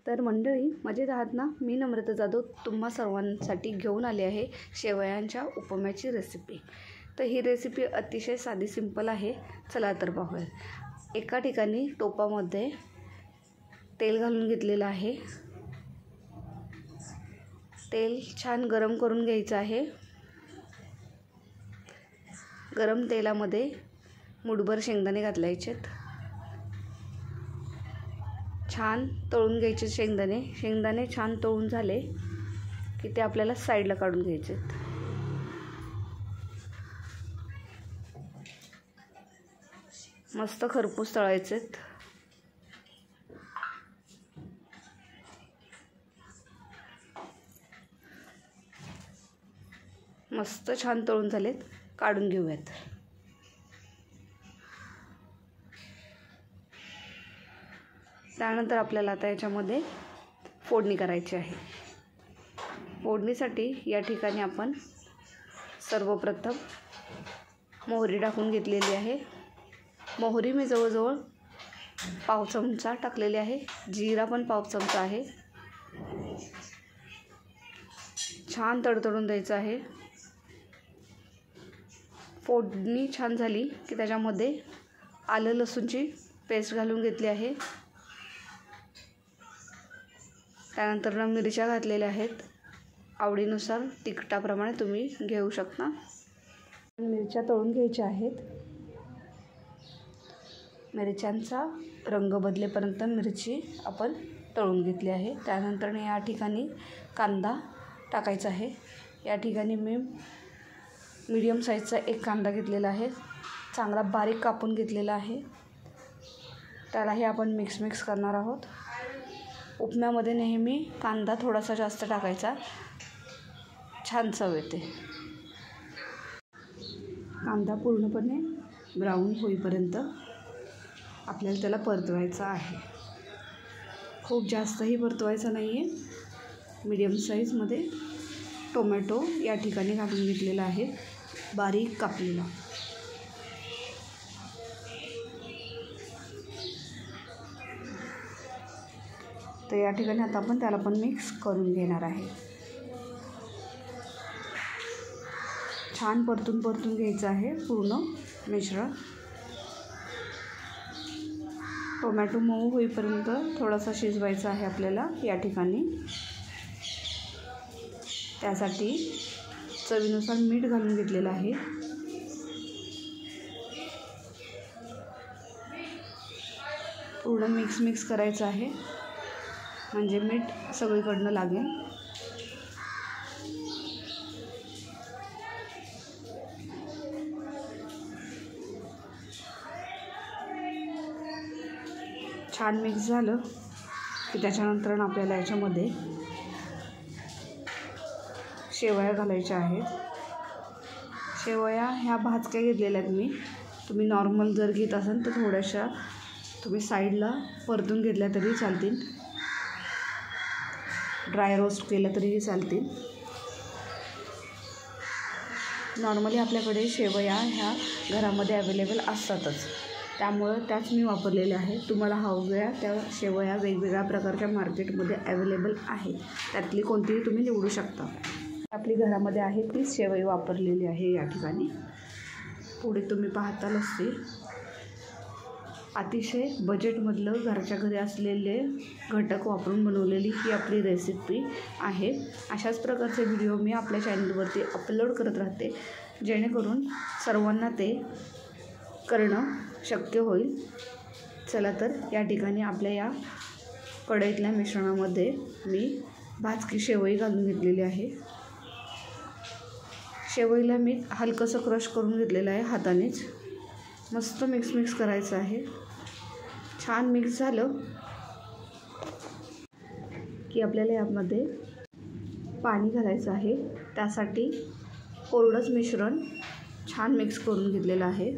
तर मंडळी मजेत आहात ना? मी नम्रता जाधव तुम्हा सर्वांसाठी घेऊन आले आहे शेवयांच्या उपम्याची रेसिपी। तर ही रेसिपी अतिशय साधी सिंपल आहे। चला तर पाहूया। एका ठिकाणी टोपामध्ये तेल घालून घेतलेलं आहे। तेल छान गरम करून घ्यायचं आहे। गरम तेलामध्ये मुठभर शेंगदाणे घालायचे। छान तळून घ्यायचे शेंगदाणे छान तळून झाले की ते आपल्याला साईडला काढून घ्यायचे। मस्त खरपूस तळायचे। मस्त छान तळून झालेत, काढून घेऊयात। त्यानंतर आपल्याला आता याच्यामध्ये फोडणी करायची आहे। फोडणीसाठी या ठिकाणी आपण सर्वप्रथम मोहरी टाकून घेतलेली आहे। मोहरी मी जवळजवळ पाव चमचा टाकलेली आहे। जीरा पण पाव चमचा आहे। छान तडतडून द्यायचं आहे। फोडणी छान झाली की त्याच्यामध्ये आलं लसूणची पेस्ट घालून घेतली आहे। त्यानंतर मिरच्या घातलेल्या आहेत। आवडीनुसार तिखटाप्रमाणे तुम्ही घेऊ शकता। मिरच्या तळून घ्यायच्या आहेत। मिरच्यांचा रंग बदलेपर्यंत मिरची आपण तळून घेतली आहे। त्यानंतर या ठिकाणी कांदा टाकायचा आहे। या ठिकाणी मी मीडियम साईजचा एक कांदा घेतलेला आहे। चांगला बारीक कापून घेतलेला आहे। त्यालाही आपण मिक्स करणार आहोत। उपम्यामध्ये नेहमी कांदा थोडासा जास्त टाकायचा, छान चव येते। कांदा पूर्णपणे ब्राऊन होईपर्यंत आपल्याला त्याला परतवायचा आहे। खूप जास्तही परतवायचा नाही आहे। मीडियम साईजमध्ये टोमॅटो या ठिकाणी घालून घेतलेला आहे, बारीक कापलेला। तर या ठिकाणी आता आपण त्याला पण मिक्स करून घेणार आहे। छान परतून घ्यायचं आहे पूर्ण मिश्रण। टोमॅटो मऊ होईपर्यंत थोडासा शिजवायचा आहे आपल्याला या ठिकाणी। त्यासाठी चवीनुसार मीठ घालून घेतलेलं आहे। पूर्ण मिक्स करायचं आहे, म्हणजे मीठ सगळीकडनं लागेल। छान मिक्स झालं की त्याच्यानंतर आपल्याला याच्यामध्ये शेवया घालायच्या आहेत। शेवया ह्या भाजक्या घेतलेल्या आहेत मी। तुम्ही नॉर्मल जर घेत असाल तर थोड्याशा तुम्ही साईडला परतून घेतल्या तरी चालतील, ड्राय रोस्ट केलं तरीही चालतील। नॉर्मली आपल्याकडे शेवया ह्या घरामध्ये अवेलेबल असतातच, त्यामुळं त्याच मी वापरलेल्या आहे। तुम्हाला हव्या त्या शेवया वेगवेगळ्या प्रकारच्या मार्केटमध्ये अवेलेबल आहे, त्यातली कोणतीही तुम्ही निवडू शकता। आपली घरामध्ये आहे तीच शेवई वापरलेली आहे या ठिकाणी। पुढे तुम्ही पाहताल असते अतिशय बजेटमधलं घरच्या घरी असलेले घटक वापरून बनवलेली ही आपली रेसिपी आहे। अशाच प्रकारचे व्हिडिओ मी आपल्या चॅनलवरती अपलोड करत राहते, जेणेकरून सर्वांना ते करणं शक्य होईल। चला तर या ठिकाणी आपल्या या कढईतल्या मिश्रणामध्ये मी भाजकी शेवई घालून घेतलेली आहे। शेवईला मी हलकंसं क्रश करून घेतलेलं आहे हातानेच। मस्त मिक्स करायचं आहे। छान मिक्स झालं की आपल्याला यामध्ये पाणी घालायचं आहे। त्यासाठी कोरडंच मिश्रण छान मिक्स करून घेतलेलं आहे।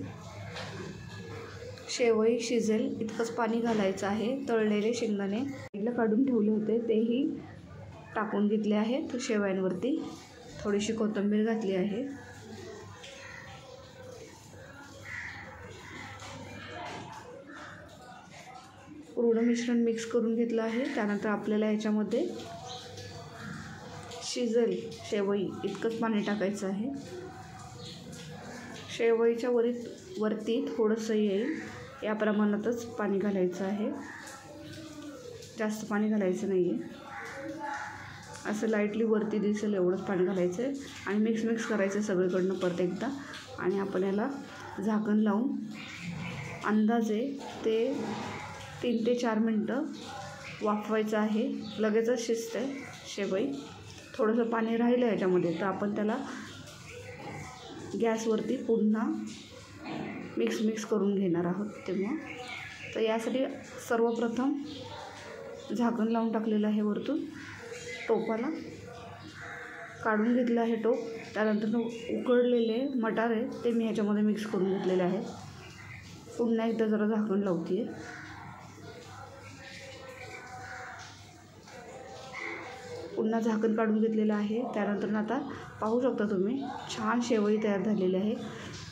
शेवई शिजेल इतकंच पाणी घालायचं आहे। तळलेले शेंगदाणे साईडला काढून ठेवले होते तेही टाकून घेतले आहेत शेवयांवरती। थोडीशी कोथिंबीर घातली आहे। पूर्ण मिश्रण मिक्स करून घेतलं आहे. त्यानंतर आपल्याला याच्यामध्ये शिजेल शेवई इतकंच पाणी टाकायचं आहे. शेवईच्या वरती थोडंसं येईल या प्रमाणातच पाणी घालायचं आहे, जास्त पाणी घालायचं नाही आहे. असं लाईटली वरती दिसेल एवढंच पाणी घालायचं आहे आणि मिक्स करायचं सगळीकडनं परत एकदा. आणि आपण याला झाकण लावून अंदाजे ते 3 ते 4 मिनटं वाफवायचं आहे. लगेचच शिजते शेवई. थोडंसं पाणी राहिलं याच्यामध्ये तर आपण त्याला गॅसवरती पुन्हा मिक्स करून घेणार आहोत तेव्हा. तर यासाठी सर्वप्रथम झाकण लावून टाकलेलं आहे वरतून. टोपाला काढून घेतलं आहे टोप. त्यानंतर उकडलेले मटार आहे ते मी ह्याच्यामध्ये मिक्स करून घेतलेले आहेत. पुन्हा एकदा जरा झाकण लावते आहे. पुन्हा झाकण काढून घेतलेलं आहे. त्यानंतर आता पाहू शकता तुम्ही छान शेवई तयार झालेली आहे.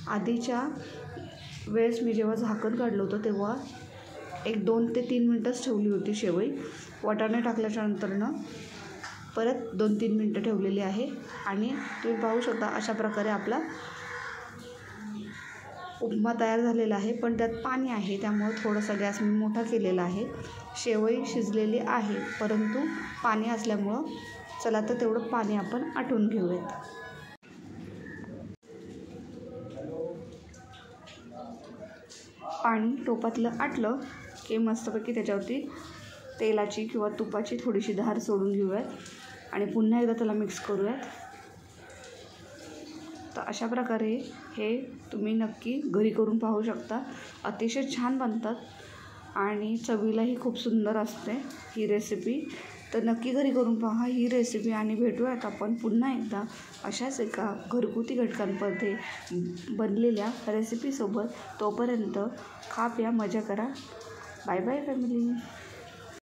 आधीच्या वेळेस मी जेव्हा झाकण काढलं होतं तेव्हा 2 ते 3 मिनटंच ठेवली होती शेवई. वाटाणे टाकल्याच्यानंतरनं परत 2-3 मिनटं ठेवलेली आहे. आणि तुम्ही पाहू शकता अशा प्रकारे आपला उपमा तयार झालेला आहे. पण त्यात पाणी आहे त्यामुळं थोडासा गॅस मी मोठा केलेला आहे. शेवई शिजलेली आहे परंतु पाणी असल्यामुळं चला तर तेवढं पाणी आपण आटवून घेऊयात. पाणी टोपातलं आटलं की मस्तपैकी त्याच्यावरती तेलाची किंवा तुपाची थोडीशी धार सोडून घेऊयात आणि पुन्हा एकदा त्याला मिक्स करूयात. तर अशा प्रकारे हे तुम्ही नक्की घरी करून पाहू शकता. अतिशय छान बनतात आणि चवीलाही खूप सुंदर असते ही रेसिपी. तर नक्की घरी करून पहा ही रेसिपी. आणि भेटूयात आपण पुन्हा एकदा अशाच एका घरगुती घटकांमध्ये बनलेल्या रेसिपीसोबत. तोपर्यंत खा प्या मजा करा. Bye bye family.